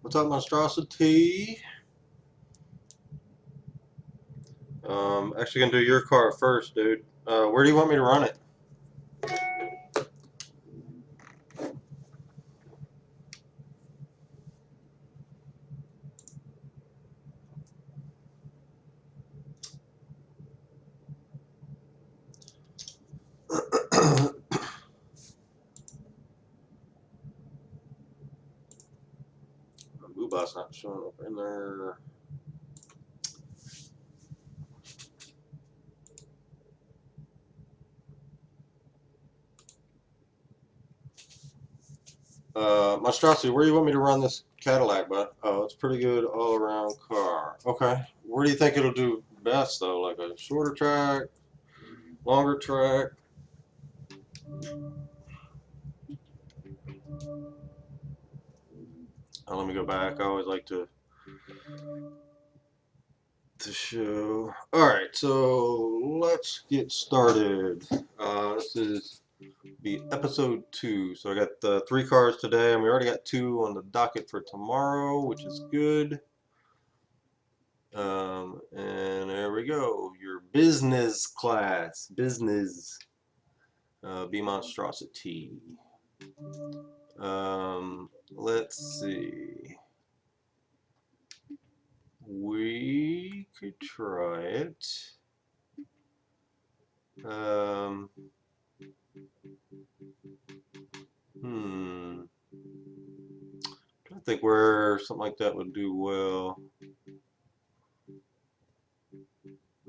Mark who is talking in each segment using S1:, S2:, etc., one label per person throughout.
S1: What's up, Monstrosity? Actually gonna do your car first, dude. Where do you want me to run it? Boobot's not showing up in there. Monstrosity, where do you want me to run this Cadillac, bud? Oh, it's pretty good all-around car. Okay. Where do you think it'll do best, though? Like a shorter track, longer track? Let me go back. I always like to show. All right, so let's get started. This is be episode 2. So I got 3 cars today, and we already got 2 on the docket for tomorrow, which is good. And there we go. Your business class, business, be Monstrosity. Let's see. We could try it. I think where something like that would do well. I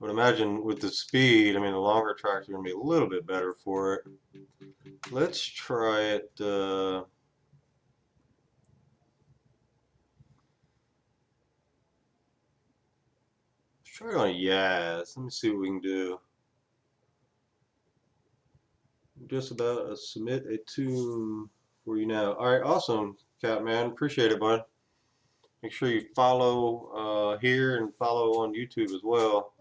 S1: would imagine with the speed, I mean, the longer tracks are going to be a little bit better for it. Let's try it. Let's try it on Yaz. Let me see what we can do. I'm just about to submit a tune for you now. All right, awesome, Catman. Appreciate it, bud. Make sure you follow here and follow on YouTube as well,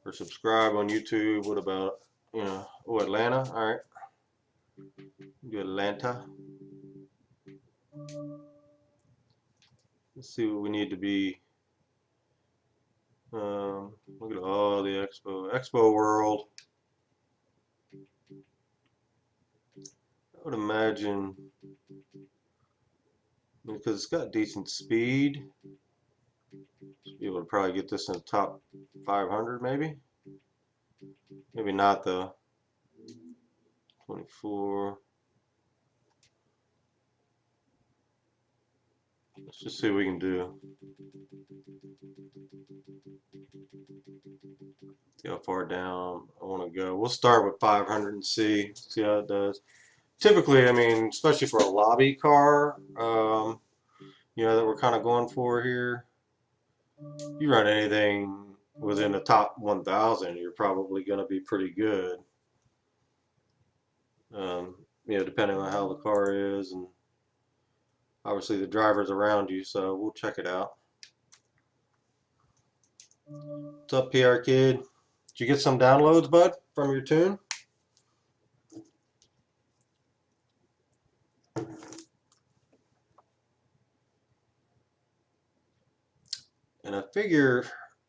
S1: or subscribe on YouTube. What about Atlanta? All right, do Atlanta. Let's see what we need to be. Look at all the Expo World. I would imagine, because it's got decent speed, be able to probably get this in the top 500 maybe. Maybe not though. 24. Let's just see what we can do. See how far down I want to go. We'll start with 500 and see how it does. Typically, I mean, especially for a lobby car, that we're kind of going for here, you run anything within the top 1,000, you're probably going to be pretty good. Depending on how the car is and obviously the drivers around you, so we'll check it out. What's up, PR Kid? Did you get some downloads, bud, from your tune? And I figure,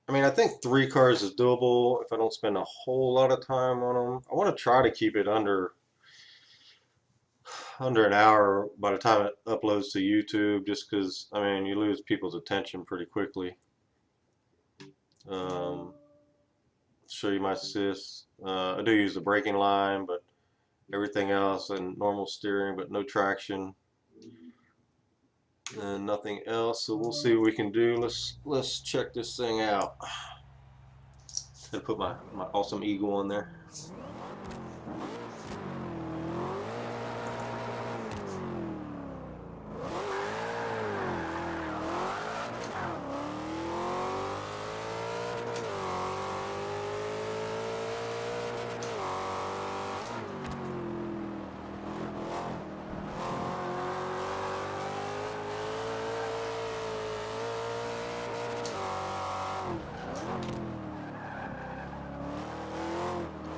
S1: I think 3 cars is doable if I don't spend a whole lot of time on them. I want to try to keep it under an hour by the time it uploads to YouTube, just because, you lose people's attention pretty quickly. Show you my assist. I do use the braking line, but everything else and normal steering, but no traction and nothing else. So we'll see what we can do. Let's check this thing out. Gonna put my awesome Eagle on there.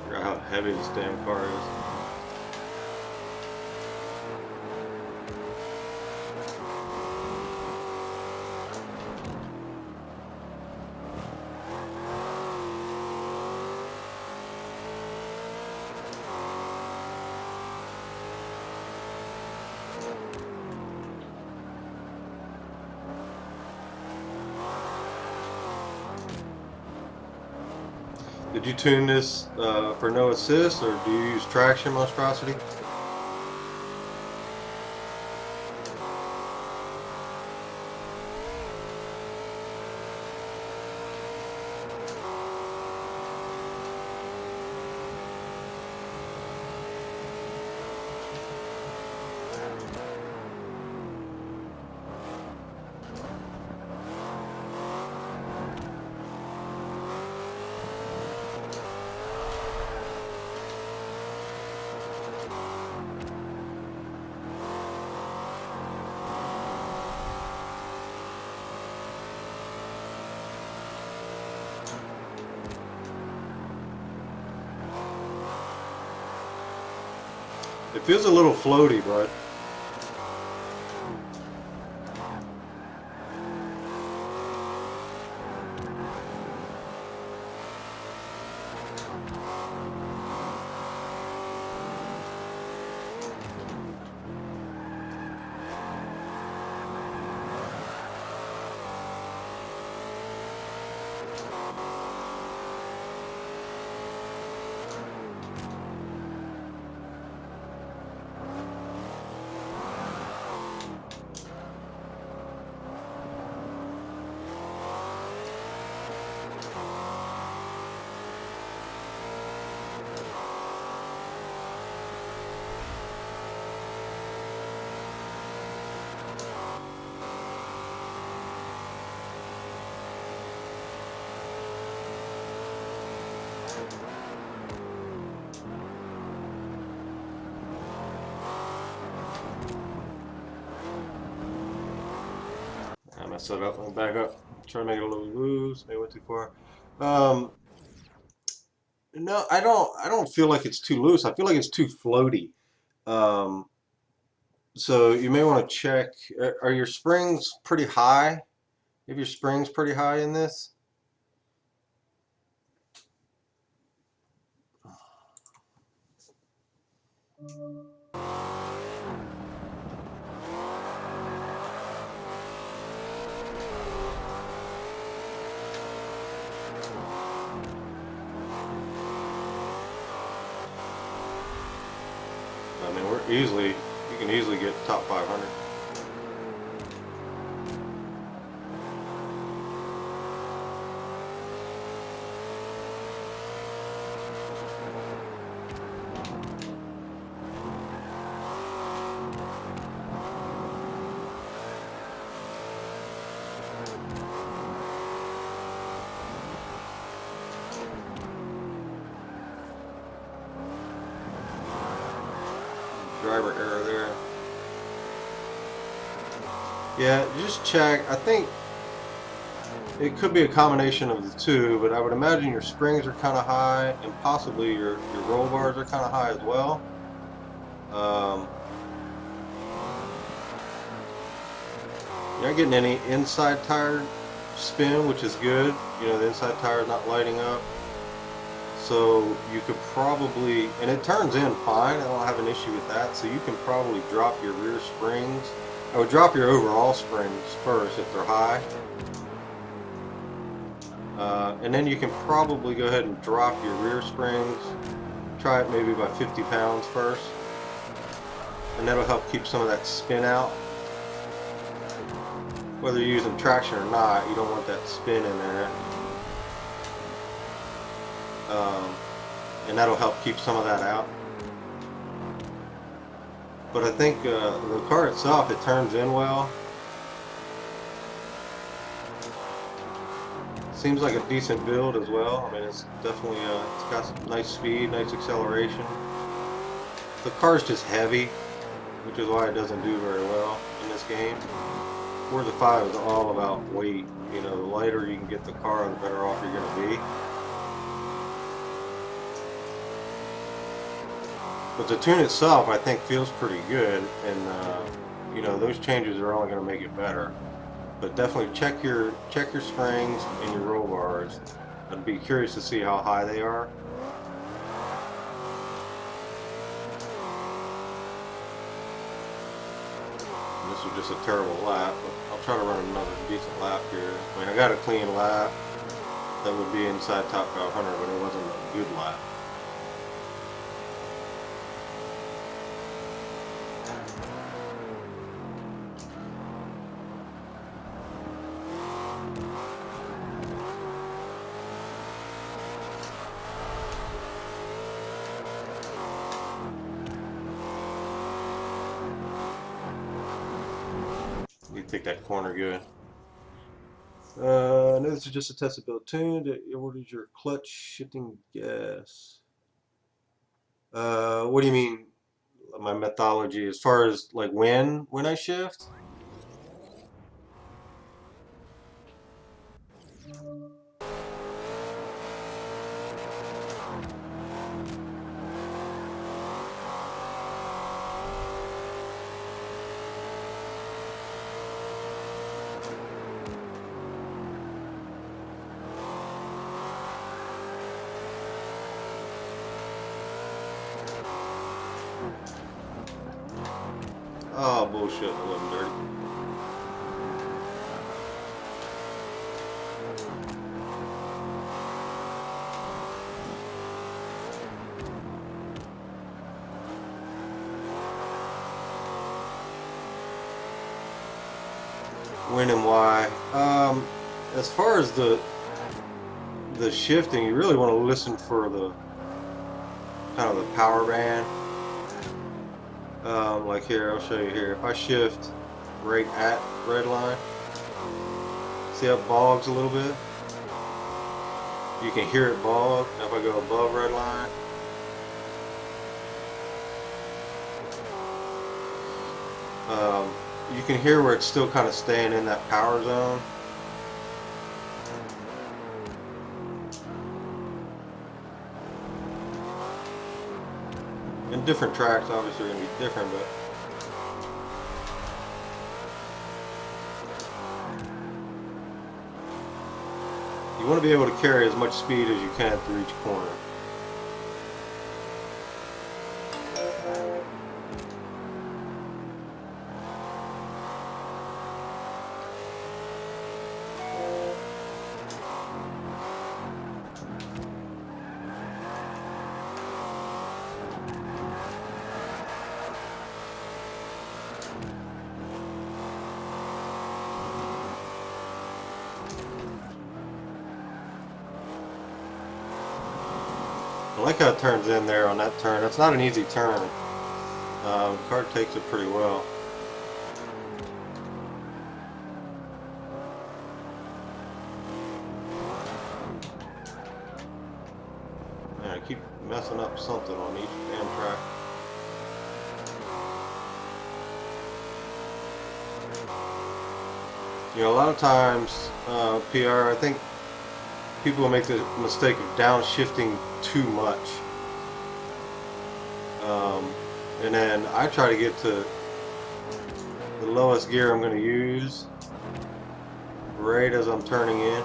S1: Figure out how heavy this damn car is. Did you tune this for no assist, or do you use traction, Monstrosity? It feels a little floaty, bud. I messed it up. Let me back up. Try to make it a little loose. Maybe went too far. Um, no, I don't. I don't feel like it's too loose. I feel like it's too floaty. Um, so you may want to check. Are your springs pretty high? If your springs pretty high in this? I mean, we're easily. You can easily get top 500. Driver error there. Yeah, just check. I think it could be a combination of the two, but I would imagine your springs are kind of high, and possibly your roll bars are kind of high as well. Um, you're not getting any inside tire spin, which is good. You know, the inside tire is not lighting up. So you could probably, and it turns in fine, I don't have an issue with that, so you can probably drop your rear springs. I would drop your overall springs first if they're high. And then you can probably go ahead and drop your rear springs. Try it maybe by 50 pounds first. And that'll help keep some of that spin out. Whether you're using traction or not, you don't want that spin in there. And that'll help keep some of that out. But I think the car itself, it turns in well. Seems like a decent build as well. I mean, it's definitely it's got some nice speed, nice acceleration. The car's just heavy, which is why it doesn't do very well in this game. Forza 5 is all about weight. You know, the lighter you can get the car, the better off you're going to be. But the tune itself, I think, feels pretty good, and you know, those changes are only going to make it better. But definitely check your springs and your roll bars. I'd be curious to see how high they are. And this was just a terrible lap, but I'll try to run another decent lap here. I mean, I got a clean lap. that would be inside top 500, but it wasn't a good lap. You take that corner good. No, this is just a test of build tuned. What is your clutch shifting gas? What do you mean? My methodology as far as like when I shift? Oh bullshit! It wasn't dirty. When and why? As far as the shifting, you really want to listen for the kind of the power band. Like here, I'll show you here. If I shift right at red line, see how it bogs a little bit? You can hear it bog. If I go above red line, you can hear where it's still kind of staying in that power zone. And different tracks obviously are going to be different, but you want to be able to carry as much speed as you can through each corner. I like how it turns in there on that turn. It's not an easy turn. The car takes it pretty well. Man, I keep messing up something on each damn track. You know, a lot of times, PR, I think people will make the mistake of downshifting too much. And then I try to get to the lowest gear I'm going to use right as I'm turning in.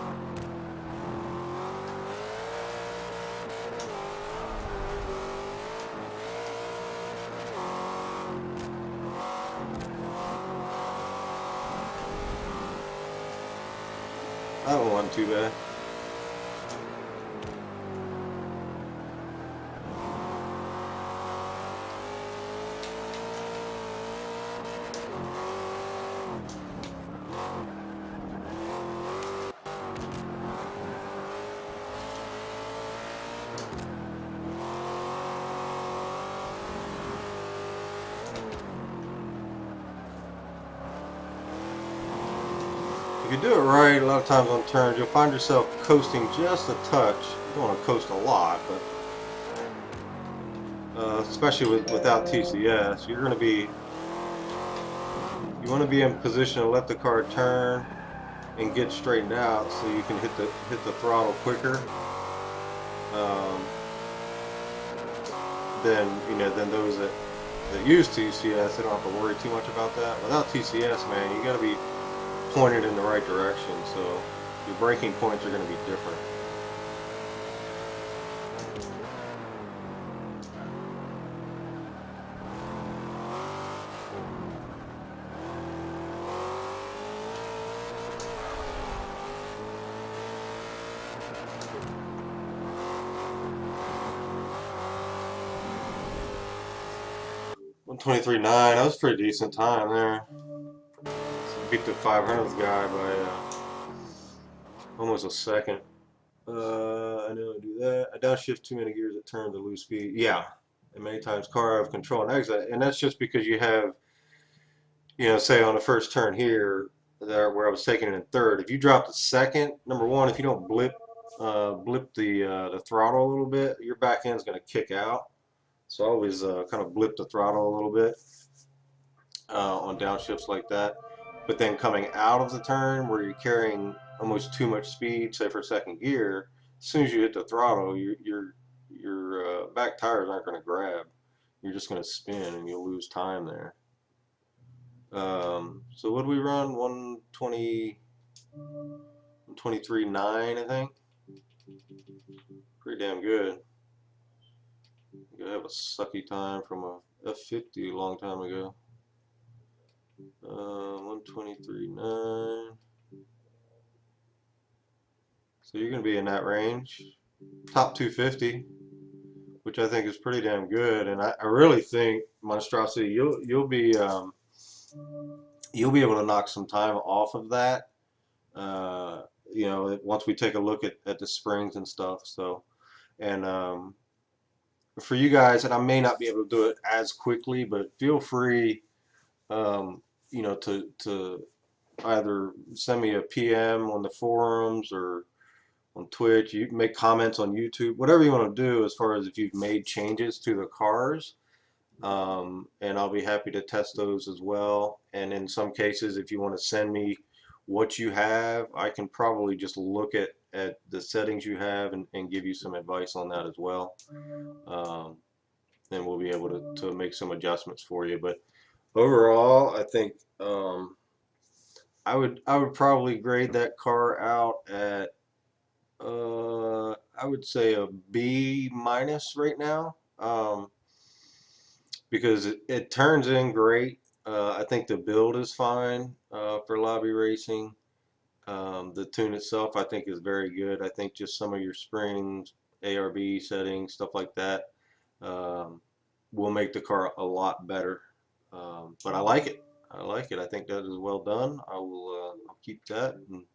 S1: That one wasn't too bad. If you do it right, a lot of times on turns, you'll find yourself coasting just a touch. You don't want to coast a lot, but especially without TCS, you're going to be. You want to be in position to let the car turn and get straightened out, so you can hit the throttle quicker. Than those that use TCS, they don't have to worry too much about that. Without TCS, man, you got to be pointed in the right direction, so your braking points are going to be different. 123.9. That was a pretty decent time there. Beat the 500th guy by almost a second. I know I do that. I downshift too many gears at turn to lose speed. Yeah, and many times car out of control and exit, and that's just because you have, say on the first turn here, there where I was taking it in third. If you drop the second, number one, if you don't blip the throttle a little bit, your back end's going to kick out. So I always kind of blip the throttle a little bit on downshifts like that. But then coming out of the turn where you're carrying almost too much speed, say for second gear, as soon as you hit the throttle, your back tires aren't going to grab. You're just going to spin and you'll lose time there. So what do we run? 123.9, I think. Pretty damn good. You have a sucky time from a F50 a long time ago. 123.9. So you're going to be in that range. Top 250, which I think is pretty damn good. And I really think Monstrosity, you'll be able to knock some time off of that. Once we take a look at the springs and stuff. So, and for you guys, and I may not be able to do it as quickly, but feel free, to either send me a PM on the forums or on Twitch. You can make comments on YouTube, whatever you want to do as far as if you've made changes to the cars. And I'll be happy to test those as well. And in some cases, if you want to send me what you have, I can probably just look at the settings you have and give you some advice on that as well. And we'll be able to make some adjustments for you. But overall, I think I would probably grade that car out at I would say a B minus right now, because it turns in great. I think the build is fine for lobby racing. The tune itself, I think, is very good. I think just some of your springs, ARB settings, stuff like that, will make the car a lot better. But I like it. I like it. I think that is well done. I'll keep that and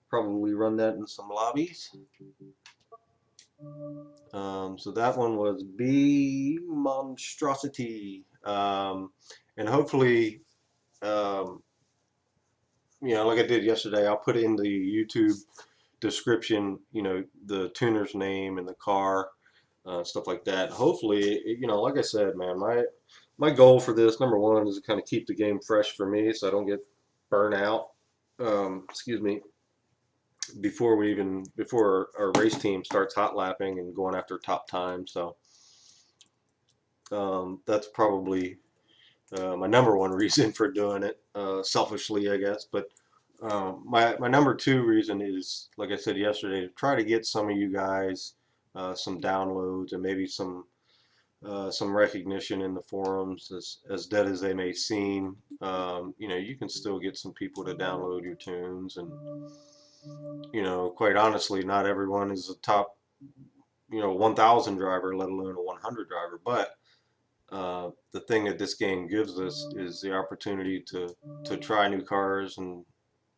S1: probably run that in some lobbies. So that one was B Monstrosity. And hopefully, like I did yesterday, I'll put in the YouTube description, the tuner's name and the car, stuff like that. Hopefully, like I said, man, my goal for this, number one, is to kind of keep the game fresh for me so I don't get burnt out. Excuse me. Before our race team starts hot lapping and going after top time. So that's probably my number one reason for doing it, selfishly, I guess. But my number two reason is, like I said yesterday, to try to get some of you guys some downloads and maybe some recognition in the forums. As dead as they may seem, you can still get some people to download your tunes. And quite honestly, not everyone is a top 1,000 driver, let alone a 100 driver. But the thing that this game gives us is the opportunity to try new cars and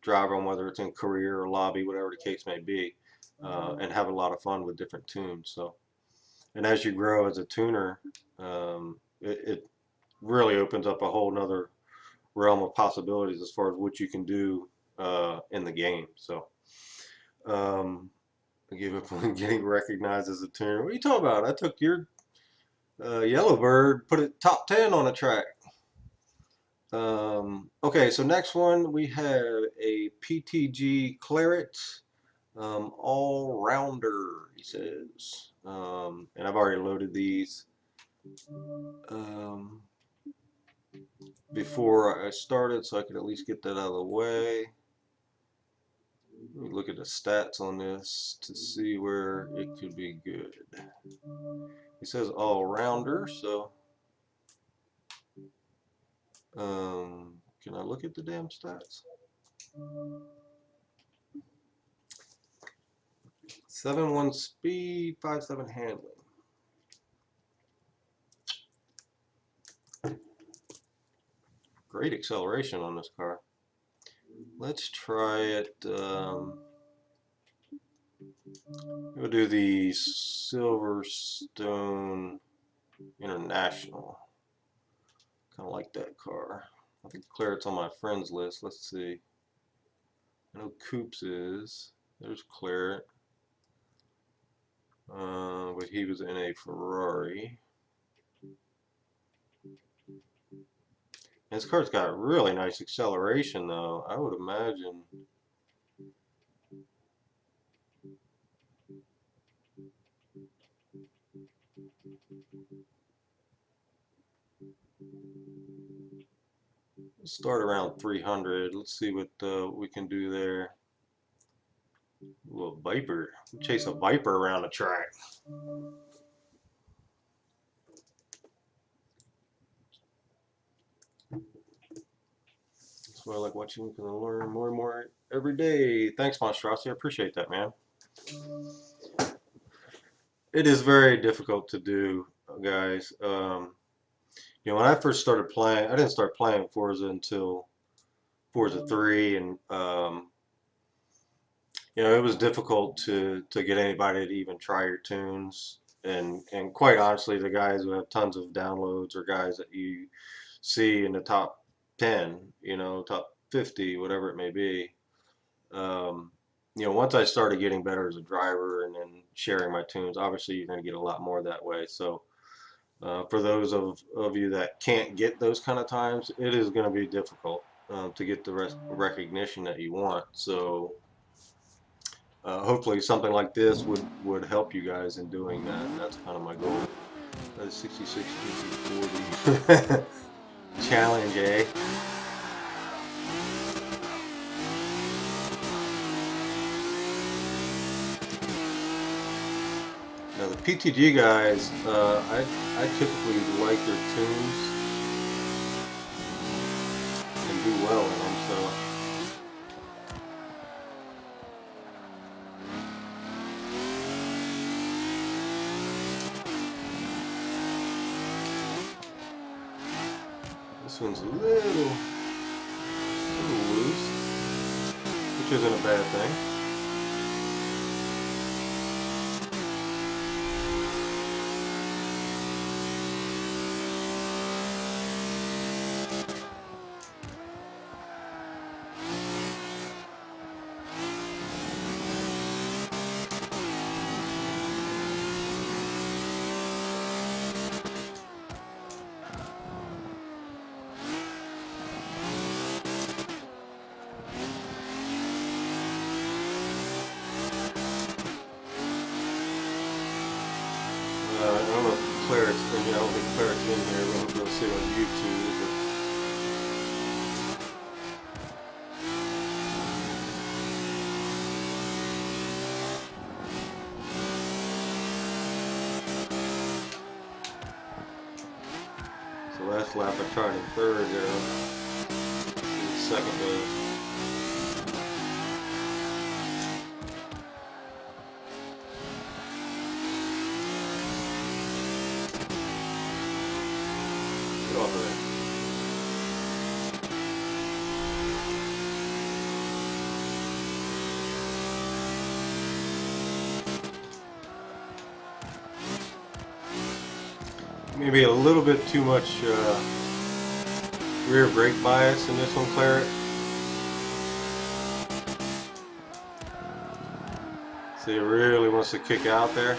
S1: drive them, whether it's in career or lobby, whatever the case may be, and have a lot of fun with different tunes. So, and as you grow as a tuner, it really opens up a whole nother realm of possibilities as far as what you can do in the game. So, I gave up on getting recognized as a tuner. What are you talking about? I took your Yellowbird, put it top 10 on a track. Okay, so next one we have a PTG Claret all-rounder, he says. And I've already loaded these before I started, so I could at least get that out of the way. Let me look at the stats on this to see where it could be good. He says all-rounder, so can I look at the damn stats? 7.1 speed, 5.7 handling. great acceleration on this car. Let's try it. We'll do the Silverstone International. Kind of like that car. I think Claret's on my friends list. Let's see. I know Coops is. There's Claret. But he was in a Ferrari. And this car's got really nice acceleration, though. I would imagine. Let's start around 300. Let's see what we can do there. A little Viper. Chase a Viper around the track. That's why I like watching. You can learn more and more every day. Thanks, Monstrosity. I appreciate that, man. It is very difficult to do, guys. You know, when I first started playing, I didn't start playing Forza until Forza 3, and you know, it was difficult to get anybody to even try your tunes. And quite honestly, the guys who have tons of downloads are guys that you see in the top 10, you know, top 50, whatever it may be. You know, once I started getting better as a driver and then sharing my tunes, obviously you're going to get a lot more that way. So for those of you that can't get those kind of times, it is going to be difficult to get the recognition that you want. So hopefully something like this would help you guys in doing that. And that's kind of my goal. That is 66 40 challenge, eh? Now the PTG guys, I typically like their tunes and do well in them. So. This one's a little loose, which isn't a bad thing. I don't know if Claret's in here. I don't think Claret's in here. We'll see it on YouTube. So last lap I tried in third there. Second goes. Off of it. Maybe a little bit too much rear brake bias in this one, Claret. So he really wants to kick out there.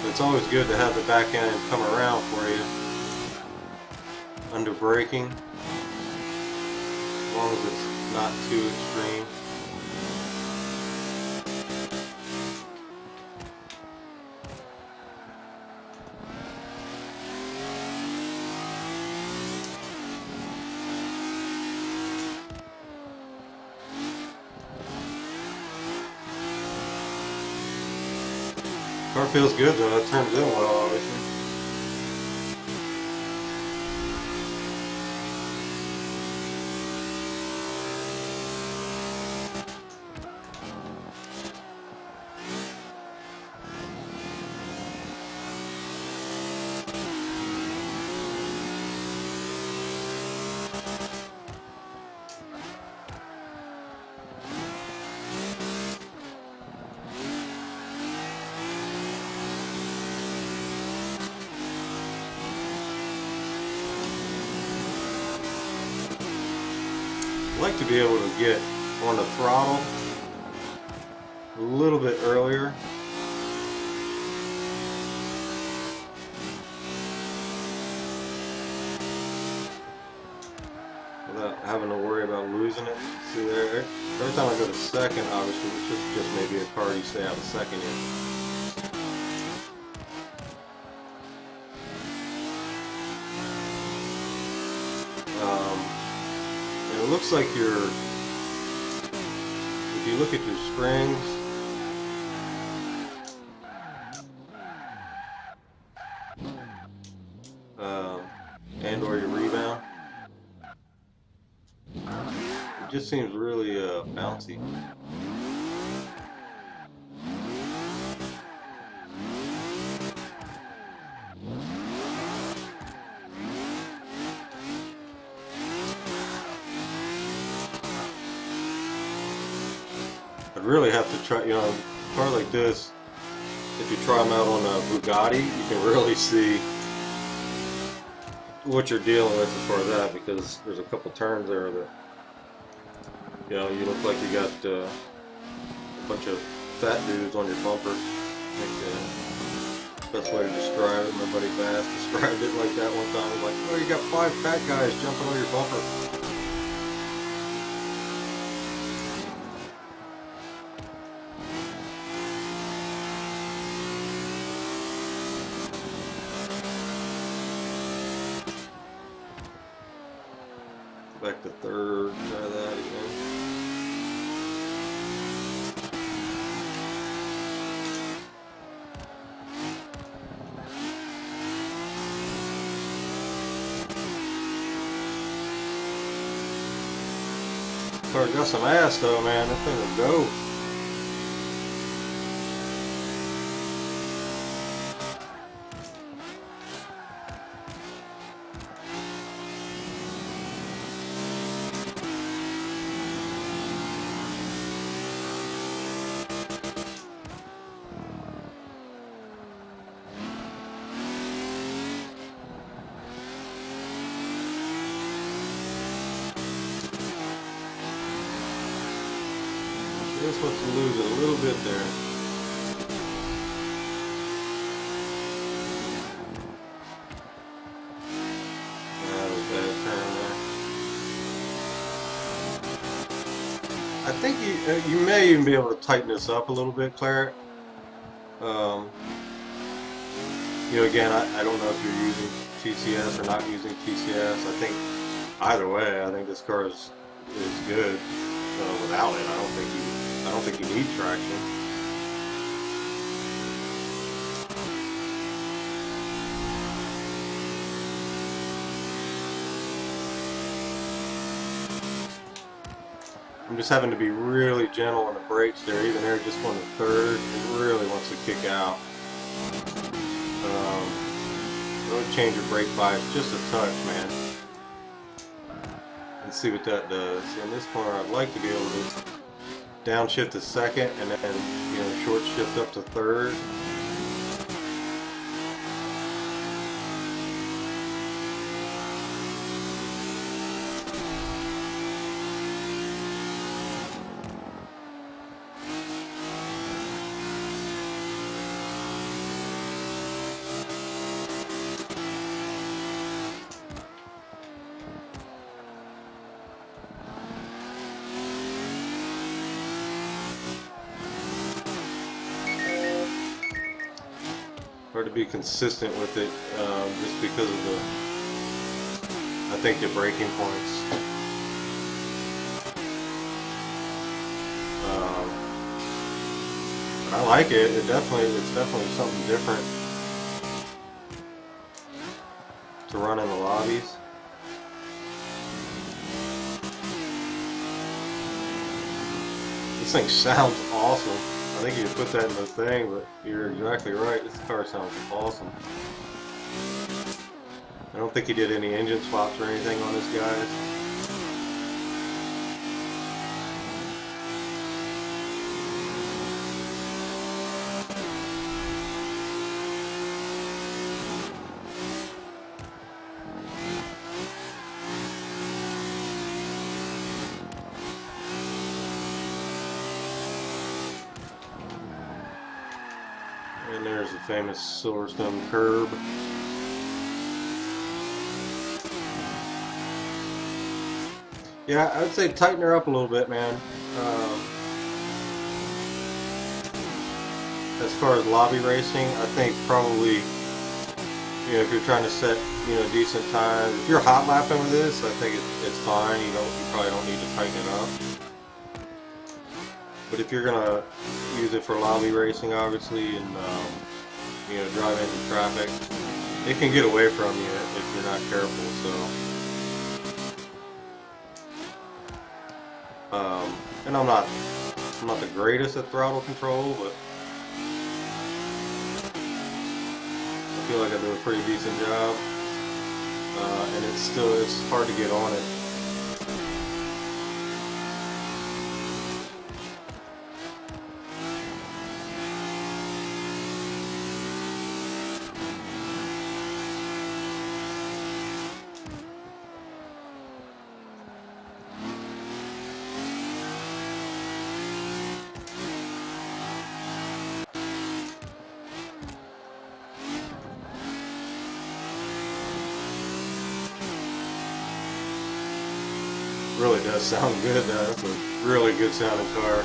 S1: It's always good to have the back end come around for you under braking, as long as it's not too extreme. Car feels good though, that turns in well, obviously. I like to be able to get on the throttle a little bit earlier. Without having to worry about losing it. See there, every time I go to second, obviously, which is just maybe a car you stay out of second in. And it looks like if you look at your springs, and or your rebound, it just seems really bouncy. I'd really have to try, a car like this, if you try them out on a Bugatti, you can really see what you're dealing with as far as that, because there's a couple turns there that, you look like you got a bunch of fat dudes on your bumper. I think best way to describe it, my buddy Bass described it like that one time. Like, oh, you got 5 fat guys jumping on your bumper. Back to third, try that again. Car got some ass though, man. That thing will go. Just wants to lose it a little bit there. That was a bad turn there. I think you may even be able to tighten this up a little bit, Claret. Again, I don't know if you're using TCS or not using TCS. I think either way, I think this car is good. Without it, I don't think you need traction. I'm just having to be really gentle on the brakes there. Even there, just on the third, it really wants to kick out. Don't change your brake bias just a touch, man. And see what that does. So in this corner, I'd like to be able to downshift to second and then, short shift up to third. Hard to be consistent with it, just because of I think the braking points. But I like it. It's definitely something different to run in the lobbies. This thing sounds awesome. I think you could put that in the thing, but you're exactly right. This car sounds awesome. I don't think he did any engine swaps or anything on this guy. And there's the famous Silverstone curb. Yeah, I would say tighten her up a little bit, man. Um, as far as lobby racing, I think probably, if you're trying to set, decent times, if you're hot lapping with this, I think it's fine. You probably don't need to tighten it up. But if you're gonna use it for lobby racing, obviously, and drive into traffic, it can get away from you if you're not careful. So, and I'm not the greatest at throttle control, but I feel like I do a pretty decent job. And it's hard to get on it. Really does sound good. That's a really good sounding car.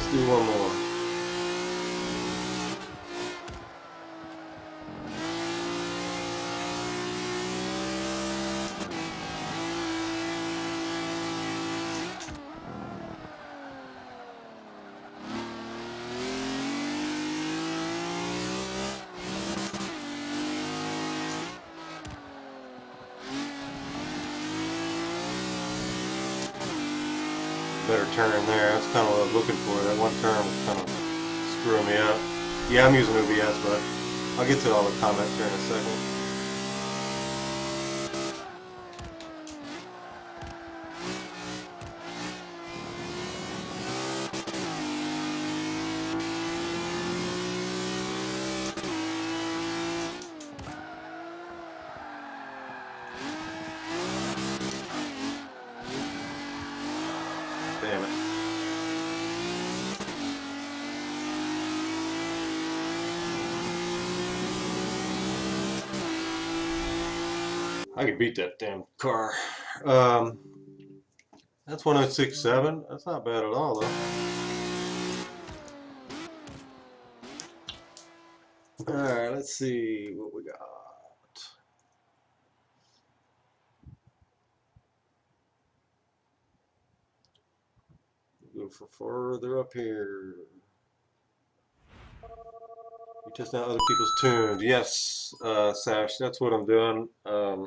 S1: Let's do one more. Better turn there. That's kind of what I was looking for. That one turn was kind of screwing me up. Yeah, I'm using OBS, but I'll get to all the comments here in a second. Damn it. I could beat that damn car. Um, that's 106.7. That's not bad at all, though. Alright, let's see what we got. Go for further up here. You test out other people's tunes. Yes, Sash, that's what I'm doing. I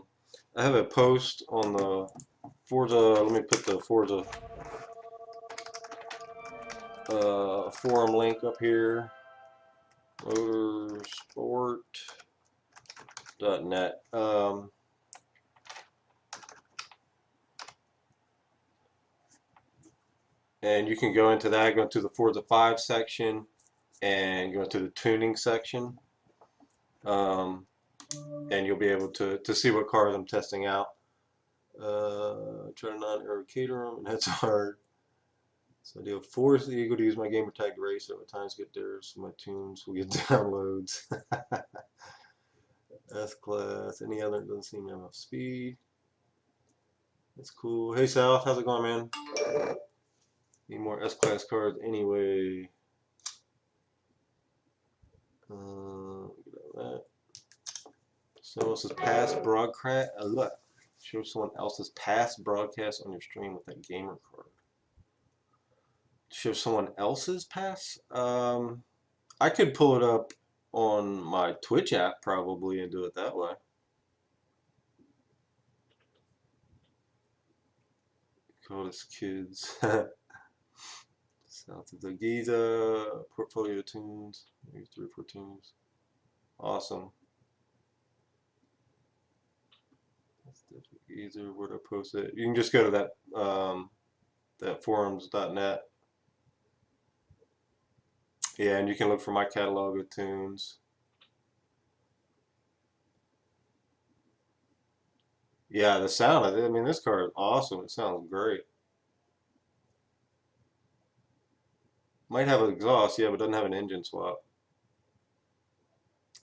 S1: have a post on the Forza. Let me put the Forza forum link up here. Motorsport.net. And you can go into that, go into the Forza 5 section, and go into the tuning section. And you'll be able to see what cars I'm testing out. Try to not cater them, and that's hard. So I do force the Eagle to use my gamer tag to race. At times get theirs, so my tunes will get downloads. S class, any other doesn't seem to have enough speed. That's cool. Hey South, how's it going, man? Need more S class cars anyway. Get that. Someone else's past broadcast. Show someone else's past broadcast on your stream with that gamer card. Show someone else's past? I could pull it up on my Twitch app probably and do it that way. Call us kids. South of the Giza, portfolio tunes, maybe 3 or 4 tunes. Awesome. That's the Giza, where to post it. You can just go to that forums.net. Yeah, and you can look for my catalog of tunes. Yeah, the sound of it, I mean, this car is awesome. It sounds great. Might have an exhaust, yeah, but doesn't have an engine swap.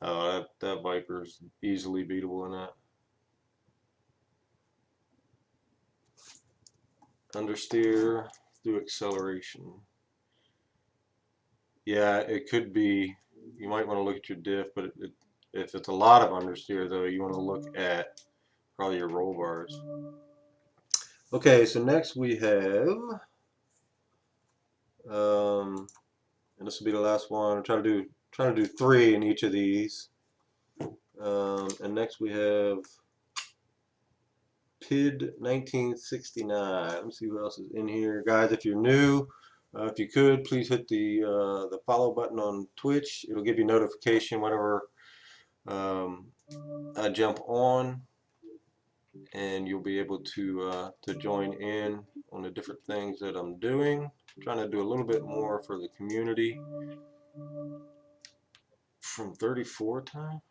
S1: Oh, that Viper's easily beatable in that. Understeer through acceleration. Yeah, it could be. You might want to look at your diff, but if it's a lot of understeer, though, you want to look at probably your roll bars. Okay, so next we have, and this will be the last one. I'm trying to do 3 in each of these. And next we have PID 1969. Let me see who else is in here, guys. If you're new, if you could please hit the follow button on Twitch. It'll give you notification whenever I jump on, and you'll be able to join in on the different things that I'm doing. I'm trying to do a little bit more for the community. From 34 time?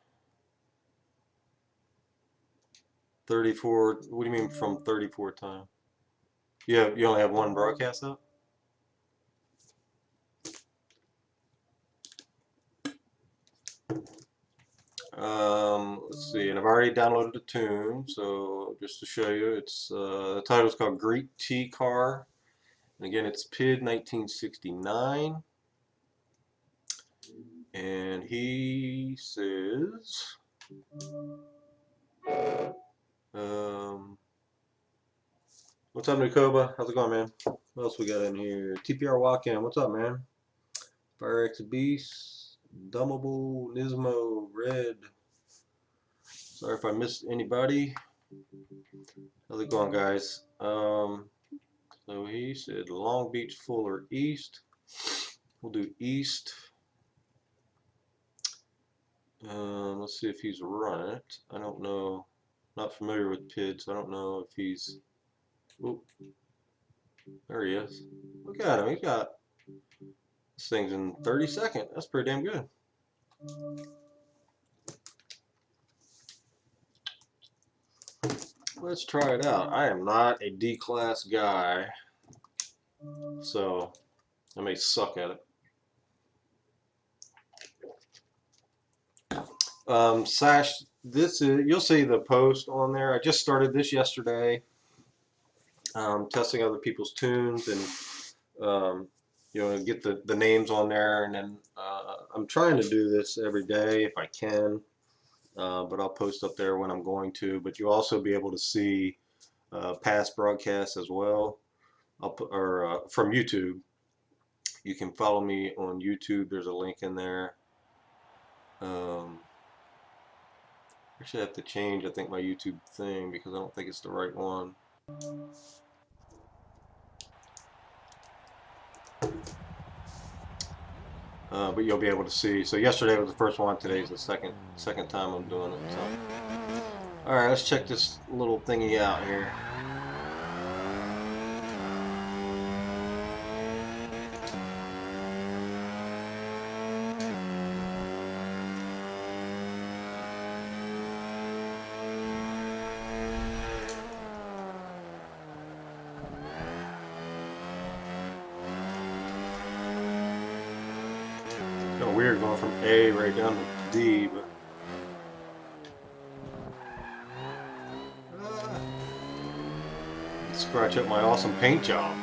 S1: 34, what do you mean from 34 time? You only have 1 broadcast up? Let's see, and I've already downloaded the tune, so just to show you, it's the title is called Greek Tea Car, and again it's PID 1969, and he says, what's up, Nukoba? How's it going, man? What else we got in here? TPR Walk-In, what's up, man? FireX Beast, Dummable, Nismo, Red. Sorry if I missed anybody. How's it going, guys? So he said Long Beach, Fuller, East. We'll do East. Let's see if he's running it. I don't know. Not familiar with PID, so I don't know if he's. Oop. There he is. Look at him. He's got this thing's in 30 seconds. That's pretty damn good. Let's try it out. I am not a D-class guy, so I may suck at it. Sash, this is, you'll see the post on there. I just started this yesterday, testing other people's tunes and get the names on there, and then I'm trying to do this every day if I can. But I'll post up there when I'm going to. But you'll also be able to see past broadcasts as well. I'll put, or from YouTube. You can follow me on YouTube. There's a link in there. Actually, I have to change, I think, my YouTube thing because I don't think it's the right one. But you'll be able to see. So yesterday was the first one. Today's the second time I'm doing it. So, all right, let's check this little thingy out here. Kind of weird going from A right down to D, but scratch up my awesome paint job.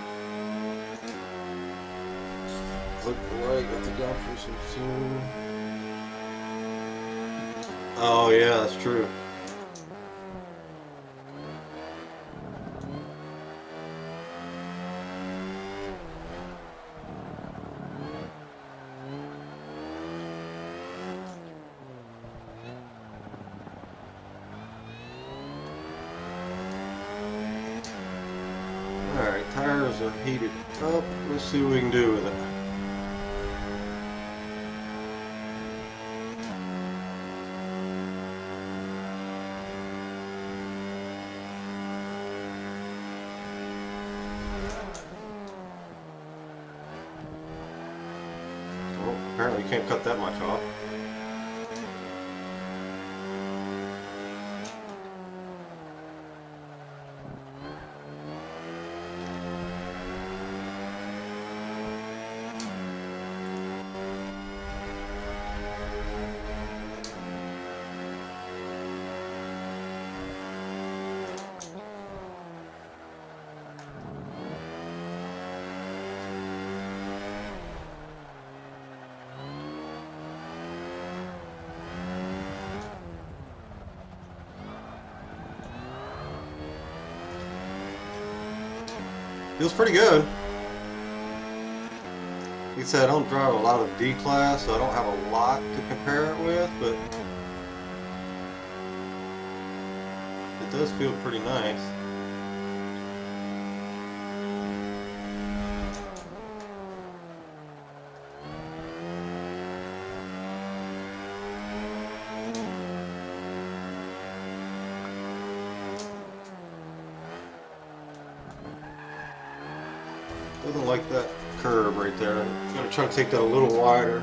S1: Click the light, got the downforce soon. Oh yeah, that's true. Alright, Tires are heated up. Let's see what we can do with it. Well, apparently you can't cut that much off. Feels pretty good. Like I said, I don't drive a lot of D-Class, so I don't have a lot to compare it with, but it does feel pretty nice. Doesn't like that curve right there. I'm going to try to take that a little wider.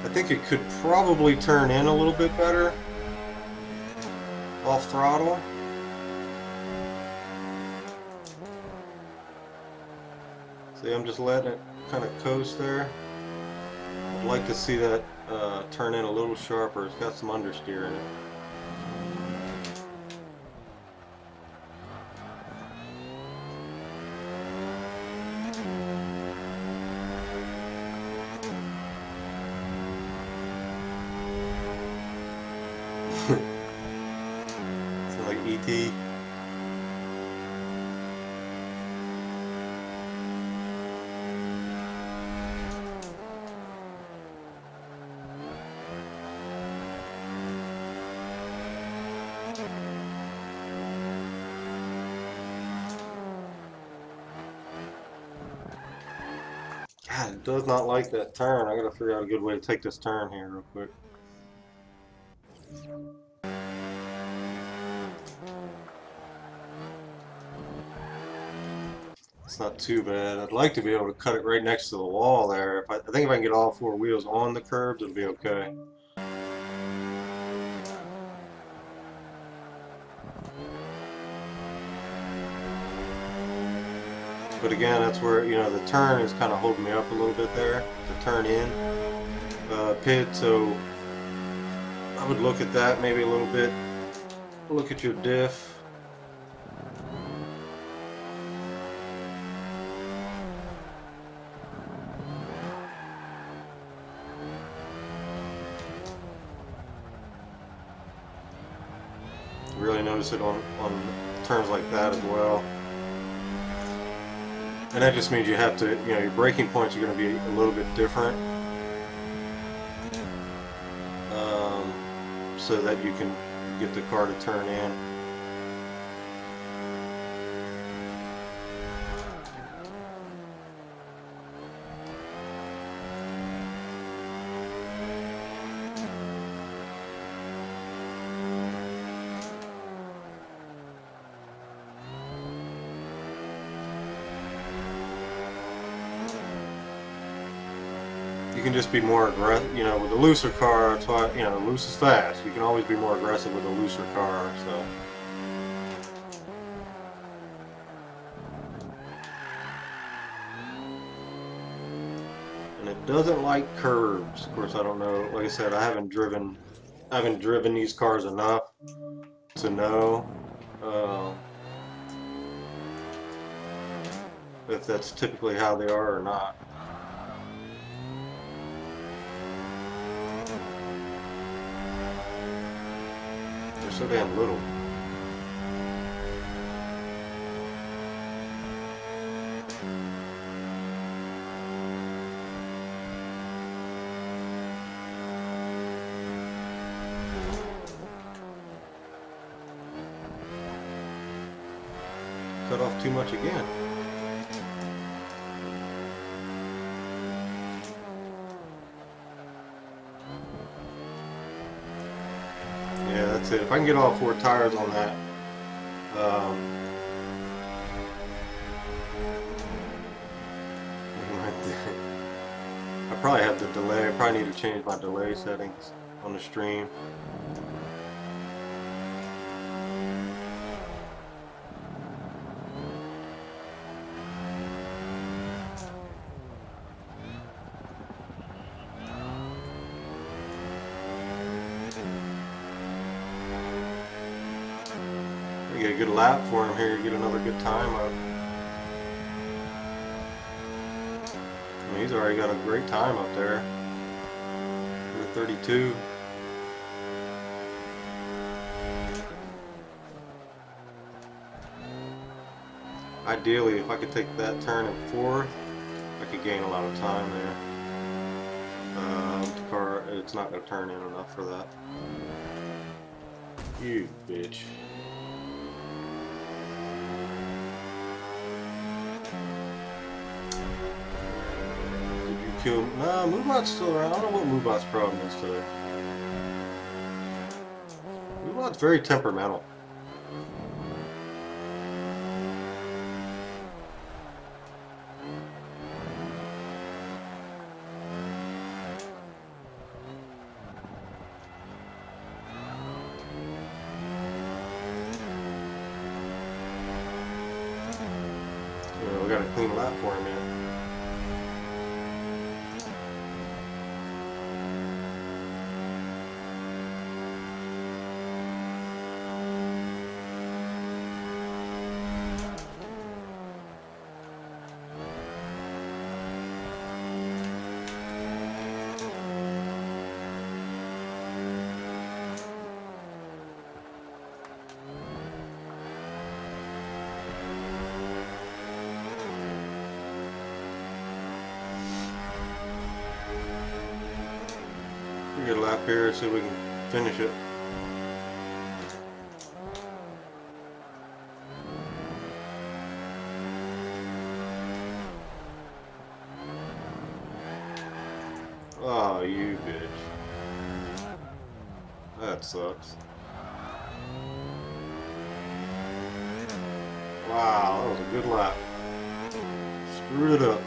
S1: I think it could probably turn in a little bit better off throttle. See, I'm just letting it kind of coast there. I'd like to see that turn in a little sharper. It's got some understeer in it. Sound like E.T. God, it does not like that turn. I gotta figure out a good way to take this turn here real quick. It's not too bad. I'd like to be able to cut it right next to the wall there. I think if I can get all four wheels on the curbs, it'll be okay. But again, that's where, you know, the turn is kind of holding me up a little bit there, the turn in pit, so I would look at that maybe a little bit. Look at your diff. Really notice it on turns like that as well. And that just means you have to, you know, your braking points are going to be a little bit different, so that you can get the car to turn in. You can just be more aggressive, you know, with a looser car. That's why, you know, loose is fast. You can always be more aggressive with a looser car, so. And it doesn't like curves. Of course, I don't know. Like I said, I haven't driven these cars enough to know if that's typically how they are or not. They're so damn little. Cut off too much again. said, if I can get all 4 tires on that, I probably have the delay. I probably need to change my delay settings on the stream. Get a good lap for him here, get another good time up. I mean, he's already got a great time up there. 32. Ideally, if I could take that turn in 4th, I could gain a lot of time there. The car, it's not going to turn in enough for that. You bitch. Kill. Nah, Moobot's still around. I don't know what Moobot's problem is today. Moobot's very temperamental. We got a clean lap for him, man. Get a lap here and see if we can finish it. Oh, you bitch. That sucks. Wow, that was a good lap. Screwed it up.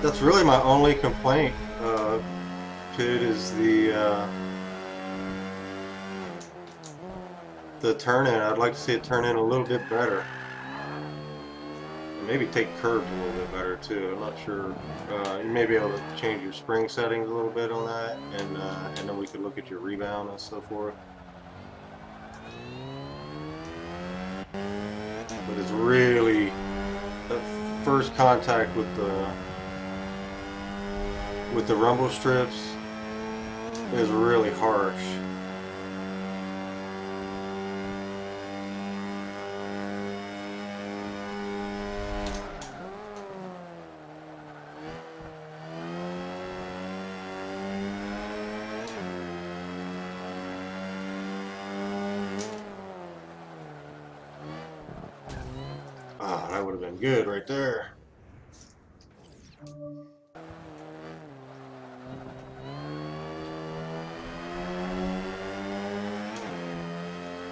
S1: That's really my only complaint, Kid, is the turn in. I'd like to see it turn in a little bit better. Maybe take curves a little bit better too. I'm not sure. You may be able to change your spring settings a little bit on that, and then we could look at your rebound and so forth. But it's really that first contact with the rumble strips is really harsh. Ah, that would have been good right there.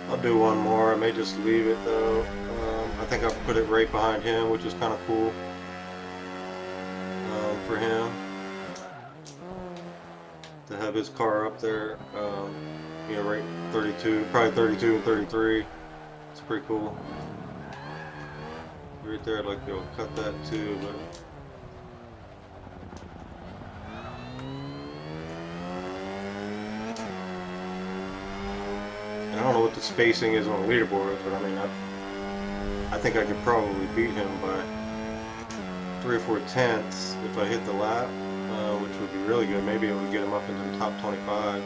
S1: I'll do one more. I may just leave it though. I think I'll put it right behind him, which is kind of cool for him to have his car up there. You know, right 32, probably 32 and 33. It's pretty cool. Right there, I'd like to cut that too, but. I don't know what the spacing is on the leaderboard, but I mean, I think I could probably beat him by 3 or 4 tenths if I hit the lap, which would be really good. Maybe it would get him up into the top 25.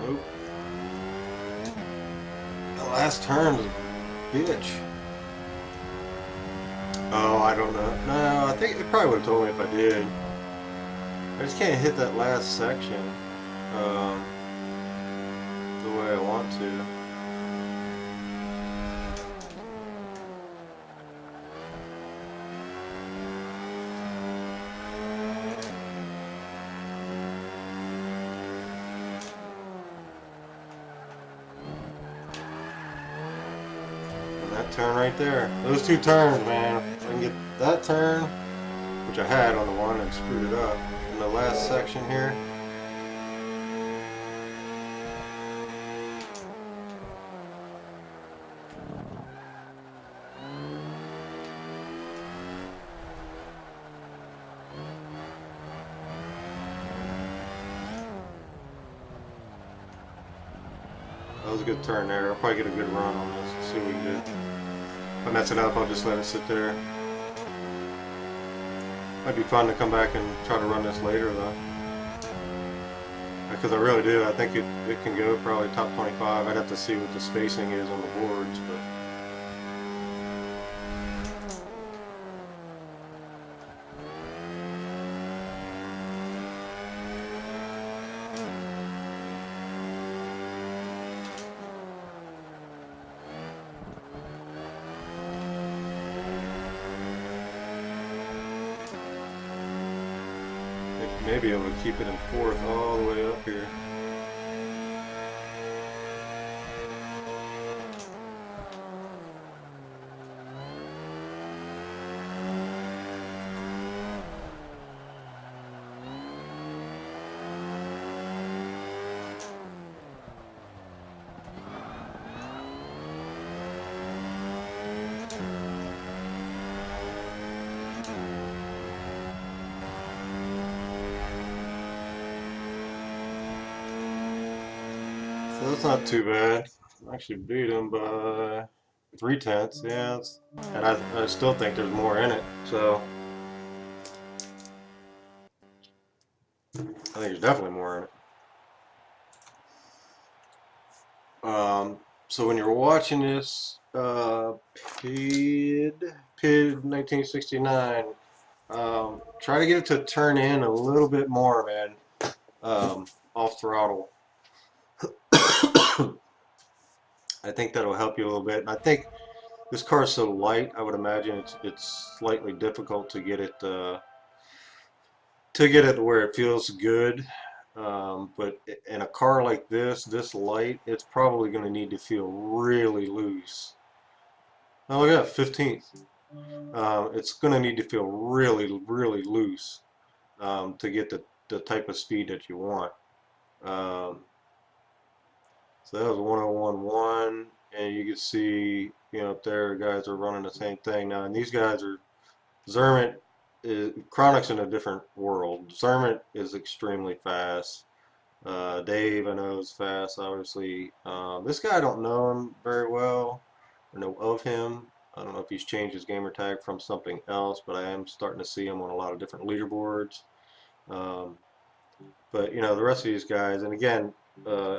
S1: Nope. The last turn is a bitch. Oh, I don't know. No, I think it probably would have told me if I did. I just can't hit that last section um, the way I want to. And that turn right there. Those two turns, man. If I can get that turn, which I had on the one and screwed it up, in the last section here. That was a good turn there. I'll probably get a good run on this. See what we can do. If I mess it up, I'll just let it sit there. Might be fun to come back and try to run this later though. Because I really do. I think it can go probably top 25. I'd have to see what the spacing is on the boards, but may be able to keep it in fourth all the way up here. So that's not too bad. I actually beat him by 3/10. Yeah, and I still think there's more in it. So I think there's definitely more in it. So when you're watching this, PID 1969, try to get it to turn in a little bit more, man, off throttle. I think that'll help you a little bit. And I think this car is so light, I would imagine it's slightly difficult to get it to where it feels good. But in a car like this light, it's probably going to need to feel really loose. Oh, look at that, 15th. It's going to need to feel really, really loose to get the type of speed that you want. Um, so that was 101.1, and you can see, you know, up there, guys are running the same thing now. And these guys are Zermatt. Chronic's in a different world. Zermatt is extremely fast. Dave, I know, is fast, obviously. This guy, I don't know him very well, or know of him. I don't know if he's changed his gamer tag from something else, but I am starting to see him on a lot of different leaderboards. But, you know, the rest of these guys, and again,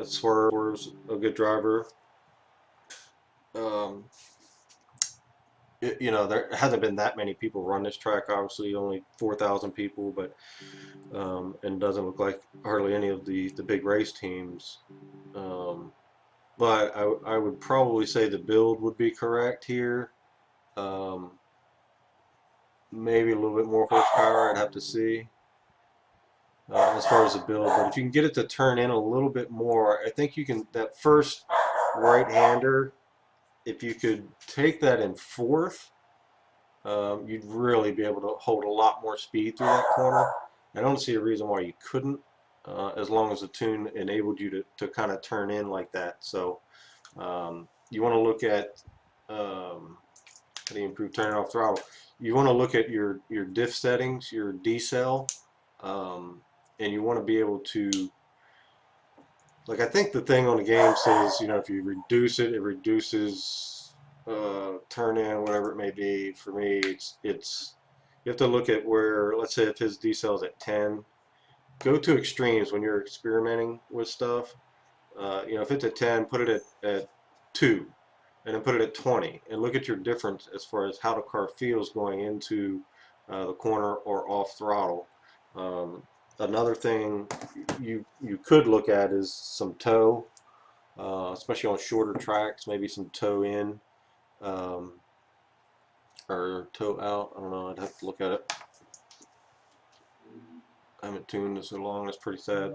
S1: Swerve's a good driver. Um, you know, there hasn't been that many people run this track, obviously, only 4,000 people, but and doesn't look like hardly any of the big race teams. But I would probably say the build would be correct here. Maybe a little bit more horsepower, I'd have to see. as far as the build. But if you can get it to turn in a little bit more, I think you can. That first right-hander, if you could take that in fourth, you'd really be able to hold a lot more speed through that corner. I don't see a reason why you couldn't, as long as the tune enabled you to kind of turn in like that. So you want to look at how do you improve turning off throttle. You want to look at your diff settings, your decel, and you want to be able to, like, I think the thing on the game says, you know, if you reduce it, it reduces turn in, whatever it may be. For me, it's you have to look at where, let's say if his decel is at 10, go to extremes when you're experimenting with stuff. You know, if it's at 10, put it at 2, and then put it at 20, and look at your difference as far as how the car feels going into the corner or off throttle. Um, Another thing you could look at is some toe, especially on shorter tracks, maybe some toe in um, or toe out. I don't know. I'd have to look at it. I haven't tuned this so long. That's pretty sad.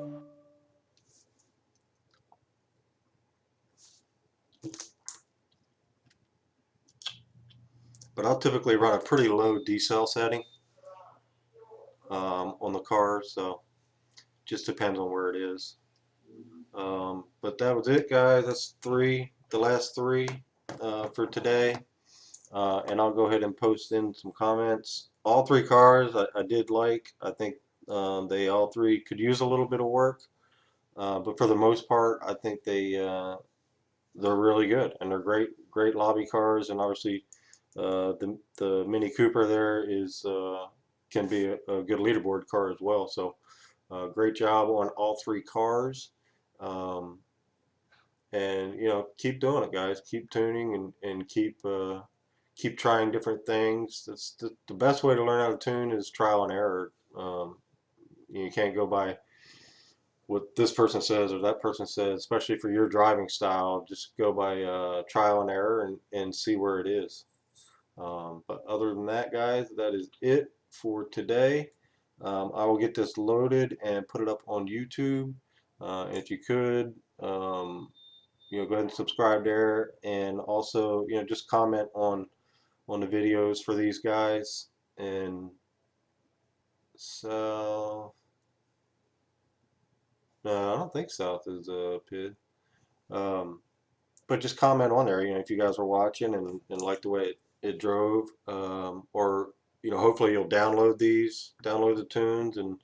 S1: But I'll typically run a pretty low decel setting on the car, so just depends on where it is. But that was it, guys. That's the last three for today. And I'll go ahead and post in some comments. All three cars I did like. I think they all three could use a little bit of work, but for the most part, I think they're really good and they're great lobby cars. And obviously, the Mini Cooper there is can be a good leaderboard car as well. So great job on all three cars. Um, and you know, keep doing it, guys. Keep tuning and keep trying different things. That's the best way to learn how to tune is trial and error. You can't go by what this person says or that person says, especially for your driving style. Just go by trial and error and see where it is. But other than that, guys, that is it for today. I will get this loaded and put it up on YouTube. If you could, you know, go ahead and subscribe there, and also, you know, just comment on the videos for these guys. And so, no, I don't think South is a PID. Um, but just comment on there, you know, if you guys are watching and like the way it drove, or, you know, hopefully you'll download the tunes and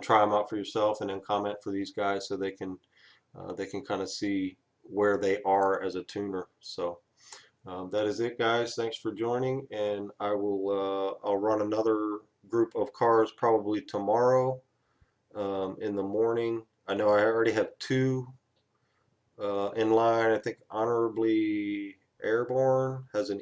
S1: try them out for yourself, and then comment for these guys so they can kind of see where they are as a tuner. So that is it, guys. Thanks for joining, and I'll run another group of cars probably tomorrow in the morning. I know I already have two in line. I think Honorably Airborne has an